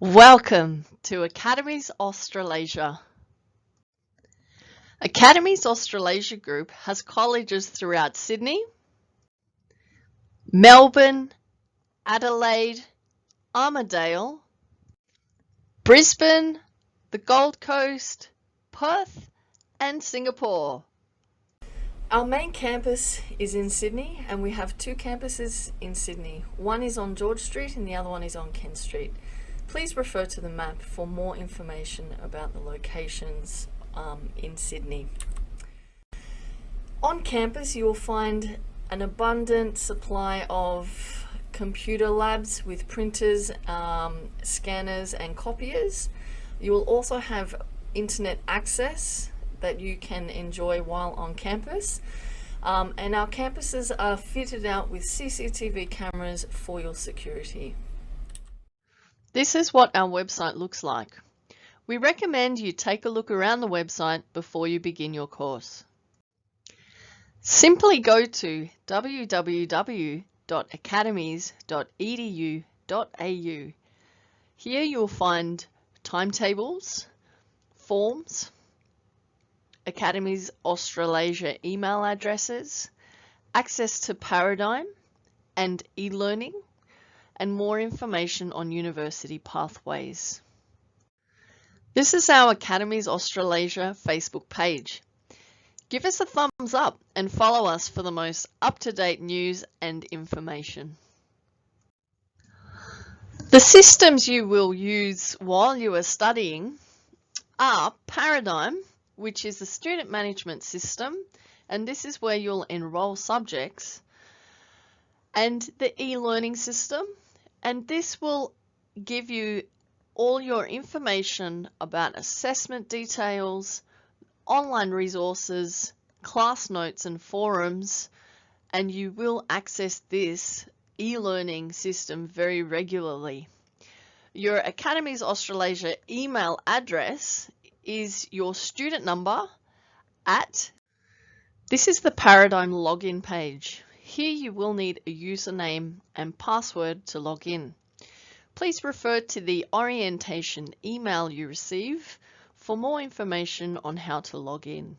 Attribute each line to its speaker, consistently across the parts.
Speaker 1: Welcome to Academies Australasia. Academies Australasia Group has colleges throughout Sydney, Melbourne, Adelaide, Armidale, Brisbane, the Gold Coast, Perth and Singapore.
Speaker 2: Our main campus is in Sydney, and we have two campuses in Sydney. One is on George Street and the other one is on Kent Street. Please refer to the map for more information about the locations in Sydney. On campus, you will find an abundant supply of computer labs with printers, scanners and copiers. You will also have internet access that you can enjoy while on campus. And our campuses are fitted out with CCTV cameras for your security.
Speaker 1: This is what our website looks like. We recommend you take a look around the website before you begin your course. Simply go to www.academies.edu.au. Here you'll find timetables, forms, Academies Australasia email addresses, access to Paradigm and e-learning, and more information on university pathways. This is our Academies Australasia Facebook page. Give us a thumbs up and follow us for the most up-to-date news and information. The systems you will use while you are studying are Paradigm, which is the student management system, and this is where you'll enroll subjects, and the e-learning system, and this will give you all your information about assessment details, online resources, class notes and forums, and you will access this e-learning system very regularly. Your Academies Australasia email address is your student number at. This is the Paradigm login page. Here you will need a username and password to log in. Please refer to the orientation email you receive for more information on how to log in.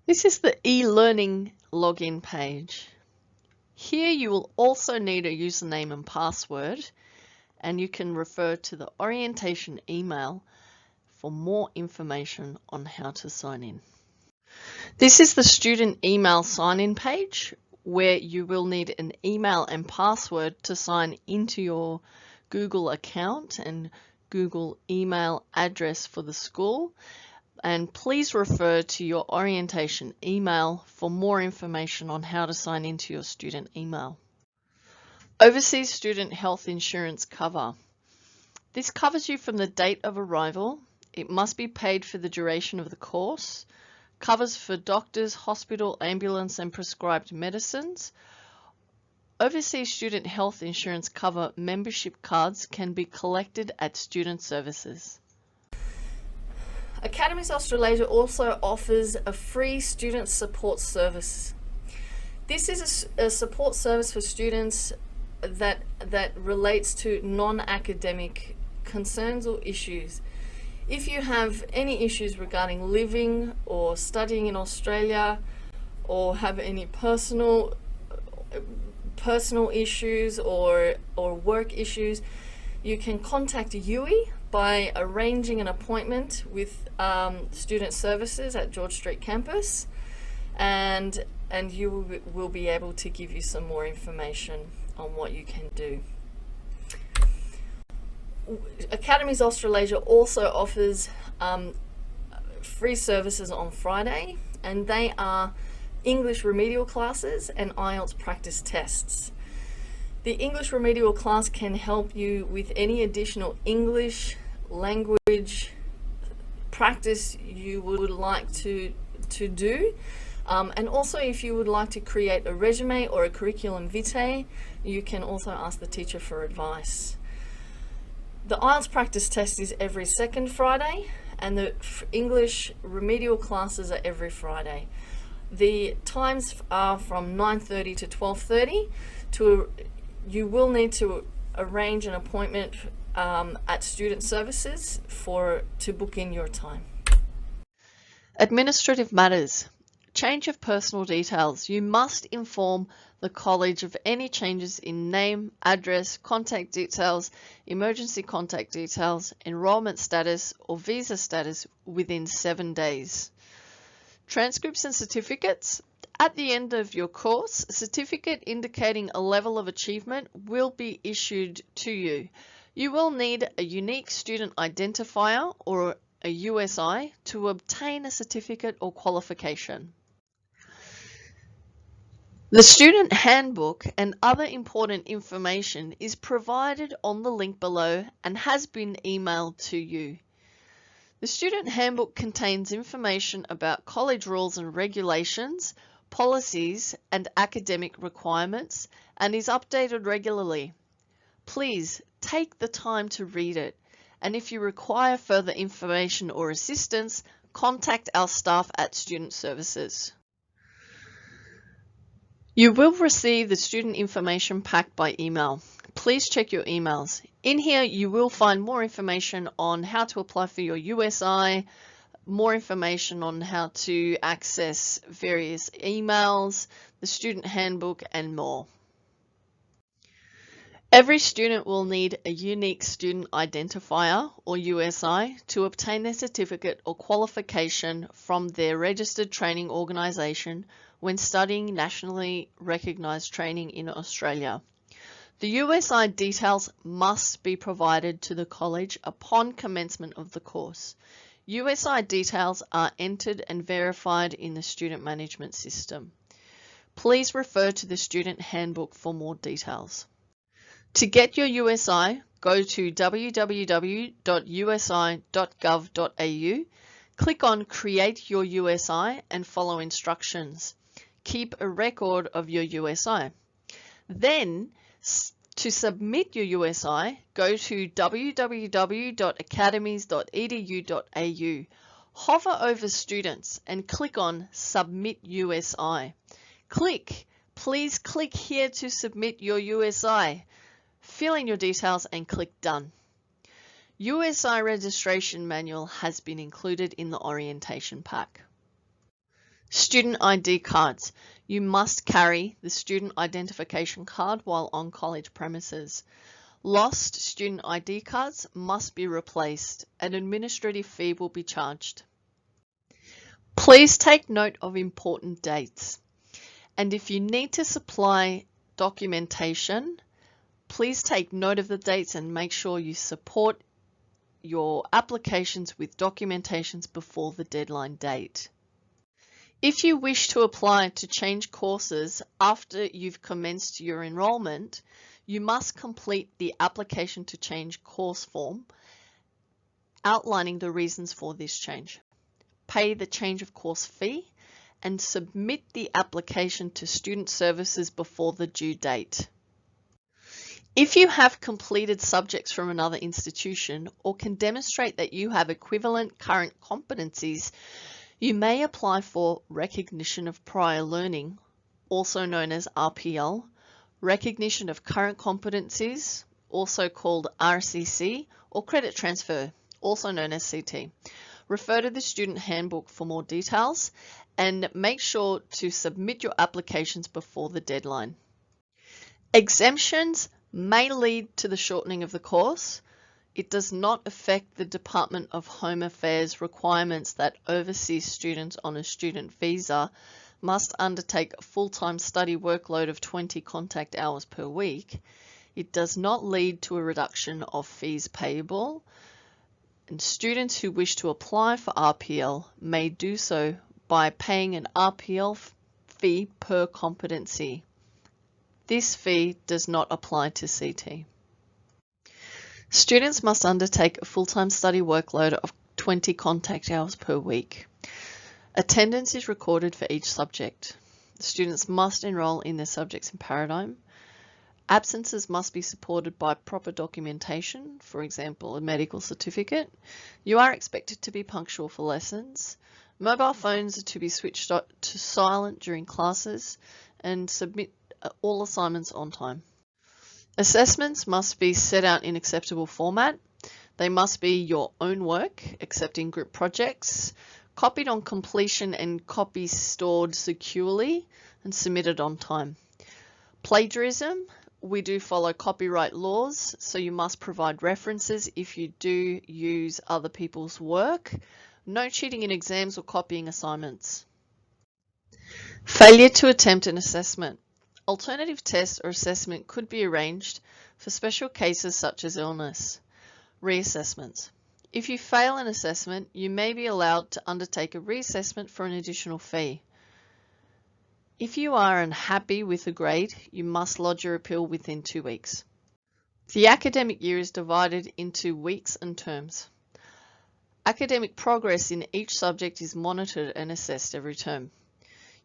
Speaker 1: This is the e-learning login page. Here you will also need a username and password, and you can refer to the orientation email for more information on how to sign in. This is the student email sign-in page where you will need an email and password to sign into your Google account and Google email address for the school. And please refer to your orientation email for more information on how to sign into your student email. Overseas student health insurance cover. This covers you from the date of arrival. It must be paid for the duration of the course. Covers for doctors, hospital, ambulance and prescribed medicines. Overseas student health insurance cover membership cards can be collected at student services.
Speaker 2: Academies Australasia also offers a free student support service. This is a support service for students that relates to non-academic concerns or issues. If you have any issues regarding living or studying in Australia, or have any personal issues or work issues, you can contact UE by arranging an appointment with student services at George Street campus, and you will be able to give you some more information on what you can do. Academies Australasia also offers free services on Friday, and they are English remedial classes and IELTS practice tests. The English remedial class can help you with any additional English language practice you would like to do. And also, if you would like to create a resume or a curriculum vitae, you can also ask the teacher for advice. The IELTS practice test is every second Friday, and the English remedial classes are every Friday. The times are from 9:30 to 12:30. You will need to arrange an appointment at Student Services to book in your time.
Speaker 1: Administrative matters. Change of personal details. You must inform the college of any changes in name, address, contact details, emergency contact details, enrollment status, or visa status within 7 days. Transcripts and certificates. At the end of your course, a certificate indicating a level of achievement will be issued to you. You will need a unique student identifier or a USI to obtain a certificate or qualification. The student handbook and other important information is provided on the link below and has been emailed to you. The student handbook contains information about college rules and regulations, policies, and academic requirements, and is updated regularly. Please take the time to read it, and if you require further information or assistance, contact our staff at Student Services. You will receive the student information pack by email. Please check your emails. In here, you will find more information on how to apply for your USI, more information on how to access various emails, the student handbook, and more. Every student will need a unique student identifier or USI to obtain their certificate or qualification from their registered training organisation when studying nationally recognised training in Australia. The USI details must be provided to the college upon commencement of the course. USI details are entered and verified in the student management system. Please refer to the student handbook for more details. To get your USI, go to www.usi.gov.au, click on Create Your USI and follow instructions. Keep a record of your USI. Then, to submit your USI, go to www.academies.edu.au. Hover over Students and click on Submit USI. Please click here to submit your USI. Fill in your details and click Done. USI registration manual has been included in the orientation pack. Student ID cards. You must carry the student identification card while on college premises. Lost student ID cards must be replaced. An administrative fee will be charged. Please take note of important dates. And if you need to supply documentation, please take note of the dates and make sure you support your applications with documentations before the deadline date. If you wish to apply to change courses after you've commenced your enrolment, you must complete the application to change course form outlining the reasons for this change. Pay the change of course fee and submit the application to Student Services before the due date. If you have completed subjects from another institution or can demonstrate that you have equivalent current competencies, you may apply for Recognition of Prior Learning, also known as RPL, Recognition of Current Competencies, also called RCC, or Credit Transfer, also known as CT. Refer to the student handbook for more details and make sure to submit your applications before the deadline. Exemptions may lead to the shortening of the course. It does not affect the Department of Home Affairs requirements that overseas students on a student visa must undertake a full-time study workload of 20 contact hours per week. It does not lead to a reduction of fees payable, and students who wish to apply for RPL may do so by paying an RPL fee per competency. This fee does not apply to CT. Students must undertake a full-time study workload of 20 contact hours per week. Attendance is recorded for each subject. Students must enroll in their subjects in paradigm. Absences must be supported by proper documentation, for example, a medical certificate. You are expected to be punctual for lessons. Mobile phones are to be switched to silent during classes and submit all assignments on time. Assessments must be set out in acceptable format. They must be your own work, except in group projects, copied on completion and copies stored securely and submitted on time. Plagiarism, we do follow copyright laws, so you must provide references if you do use other people's work. No cheating in exams or copying assignments. Failure to attempt an assessment. Alternative test or assessment could be arranged for special cases such as illness. Reassessments. If you fail an assessment, you may be allowed to undertake a reassessment for an additional fee. If you are unhappy with a grade, you must lodge your appeal within 2 weeks. The academic year is divided into weeks and terms. Academic progress in each subject is monitored and assessed every term.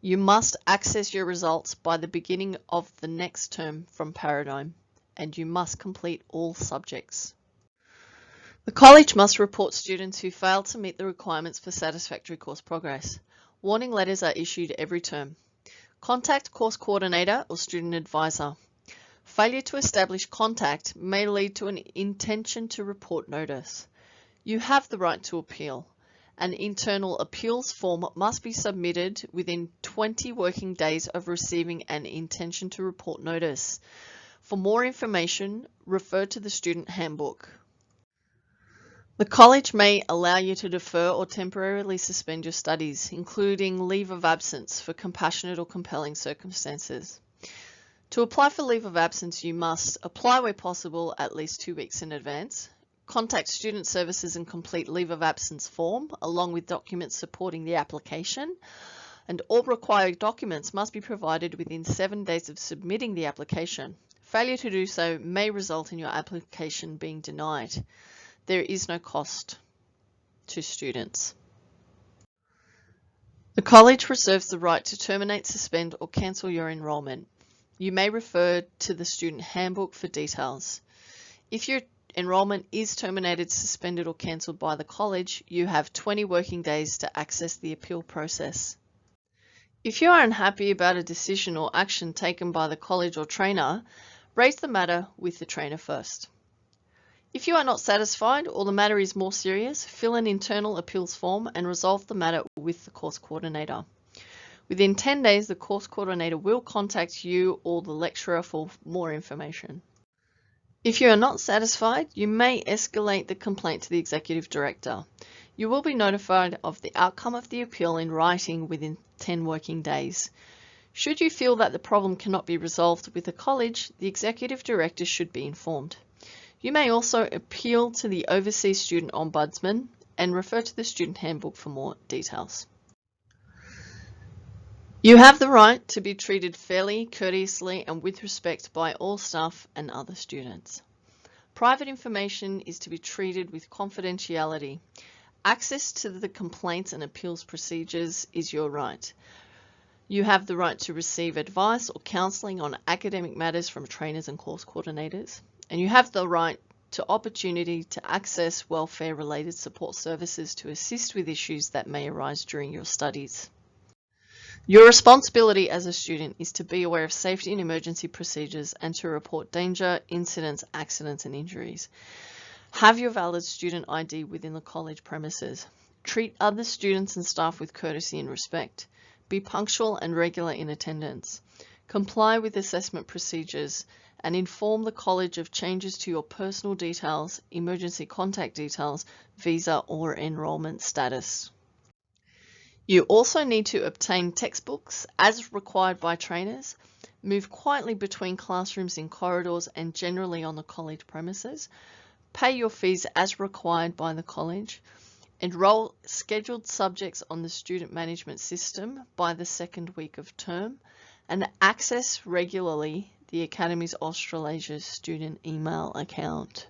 Speaker 1: You must access your results by the beginning of the next term from Paradigm, and you must complete all subjects. The college must report students who fail to meet the requirements for satisfactory course progress. Warning letters are issued every term. Contact course coordinator or student advisor. Failure to establish contact may lead to an intention to report notice. You have the right to appeal. An internal appeals form must be submitted within 20 working days of receiving an intention to report notice. For more information, refer to the student handbook. The college may allow you to defer or temporarily suspend your studies, including leave of absence for compassionate or compelling circumstances. To apply for leave of absence, you must apply where possible at least 2 weeks in advance. Contact Student Services and complete leave of absence form along with documents supporting the application, and all required documents must be provided within 7 days of submitting the application. Failure to do so may result in your application being denied. There is no cost to students. The college reserves the right to terminate, suspend, or cancel your enrolment. You may refer to the student handbook for details. If your enrolment is terminated, suspended, or cancelled by the college, you have 20 working days to access the appeal process. If you are unhappy about a decision or action taken by the college or trainer, raise the matter with the trainer first. If you are not satisfied or the matter is more serious, fill an internal appeals form and resolve the matter with the course coordinator. Within 10 days, the course coordinator will contact you or the lecturer for more information. If you are not satisfied, you may escalate the complaint to the executive director. You will be notified of the outcome of the appeal in writing within 10 working days. Should you feel that the problem cannot be resolved with the college, the executive director should be informed. You may also appeal to the Overseas Student Ombudsman and refer to the student handbook for more details. You have the right to be treated fairly, courteously, and with respect by all staff and other students. Private information is to be treated with confidentiality. Access to the complaints and appeals procedures is your right. You have the right to receive advice or counselling on academic matters from trainers and course coordinators. And you have the right to opportunity to access welfare-related support services to assist with issues that may arise during your studies. Your responsibility as a student is to be aware of safety and emergency procedures and to report danger, incidents, accidents, and injuries. Have your valid student ID within the college premises. Treat other students and staff with courtesy and respect. Be punctual and regular in attendance. Comply with assessment procedures and inform the college of changes to your personal details, emergency contact details, visa, or enrollment status. You also need to obtain textbooks as required by trainers, move quietly between classrooms in corridors and generally on the college premises, pay your fees as required by the college, enroll scheduled subjects on the student management system by the second week of term, and access regularly the Academies Australasia student email account.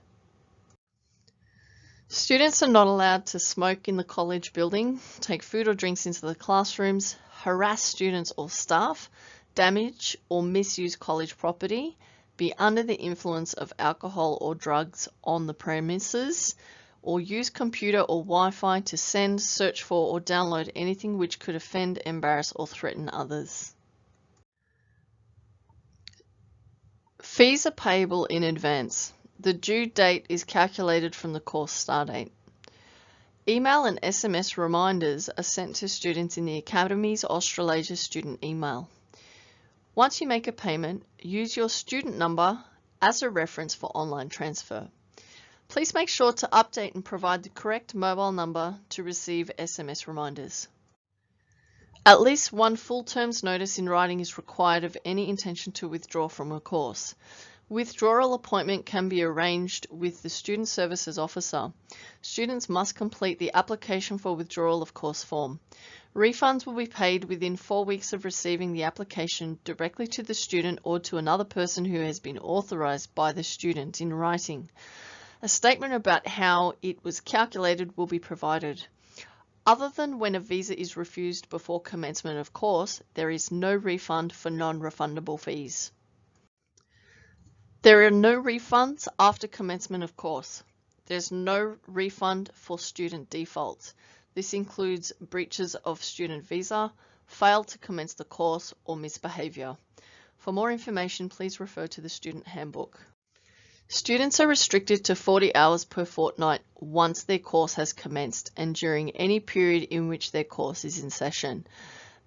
Speaker 1: Students are not allowed to smoke in the college building, take food or drinks into the classrooms, harass students or staff, damage or misuse college property, be under the influence of alcohol or drugs on the premises, or use computer or Wi-Fi to send, search for, or download anything which could offend, embarrass, or threaten others. Fees are payable in advance. The due date is calculated from the course start date. Email and SMS reminders are sent to students in the Academies Australasia student email. Once you make a payment, use your student number as a reference for online transfer. Please make sure to update and provide the correct mobile number to receive SMS reminders. At least one full term's notice in writing is required of any intention to withdraw from a course. Withdrawal appointment can be arranged with the Student Services Officer. Students must complete the application for withdrawal of course form. Refunds will be paid within 4 weeks of receiving the application directly to the student or to another person who has been authorised by the student in writing. A statement about how it was calculated will be provided. Other than when a visa is refused before commencement of course, there is no refund for non-refundable fees. There are no refunds after commencement of course. There's no refund for student defaults. This includes breaches of student visa, failed to commence the course, or misbehaviour. For more information, please refer to the student handbook. Students are restricted to 40 hours per fortnight once their course has commenced and during any period in which their course is in session.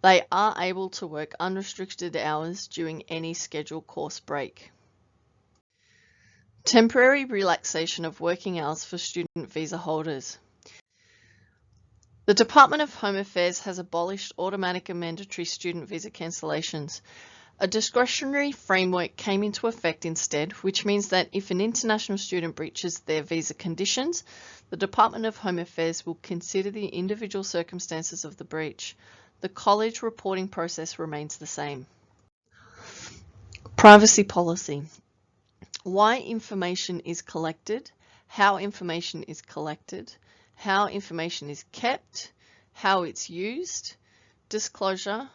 Speaker 1: They are able to work unrestricted hours during any scheduled course break. Temporary relaxation of working hours for student visa holders. The Department of Home Affairs has abolished automatic and mandatory student visa cancellations. A discretionary framework came into effect instead, which means that if an international student breaches their visa conditions, the Department of Home Affairs will consider the individual circumstances of the breach. The college reporting process remains the same. Privacy policy. Why information is collected, how information is collected, how information is kept, how it's used, disclosure,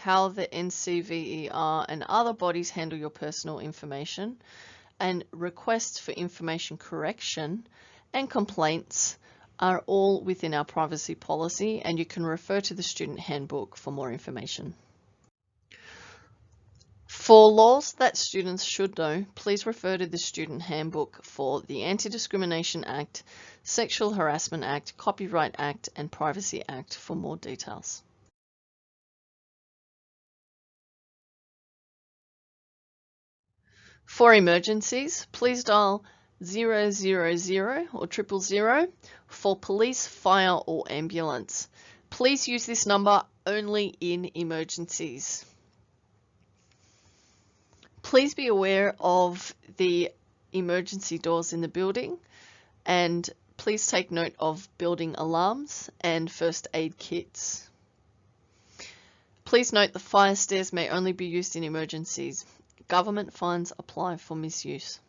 Speaker 1: how the NCVER and other bodies handle your personal information, and requests for information correction and complaints are all within our privacy policy, and you can refer to the student handbook for more information. For laws that students should know, please refer to the Student Handbook for the Anti-Discrimination Act, Sexual Harassment Act, Copyright Act, and Privacy Act for more details. For emergencies, please dial 000 or 000 for police, fire, or ambulance. Please use this number only in emergencies. Please be aware of the emergency doors in the building, and please take note of building alarms and first aid kits. Please note the fire stairs may only be used in emergencies. Government fines apply for misuse.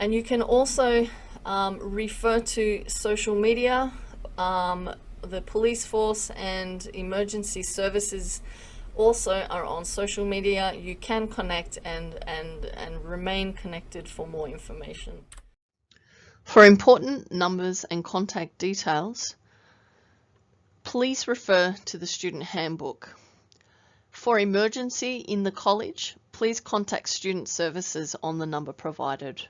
Speaker 2: And you can also refer to social media, the police force and emergency services also are on social media. You can connect and remain connected for more information.
Speaker 1: For important numbers and contact details, please refer to the student handbook. For emergency in the college, please contact Student Services on the number provided.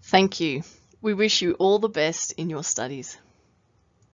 Speaker 1: Thank you. We wish you all the best in your studies.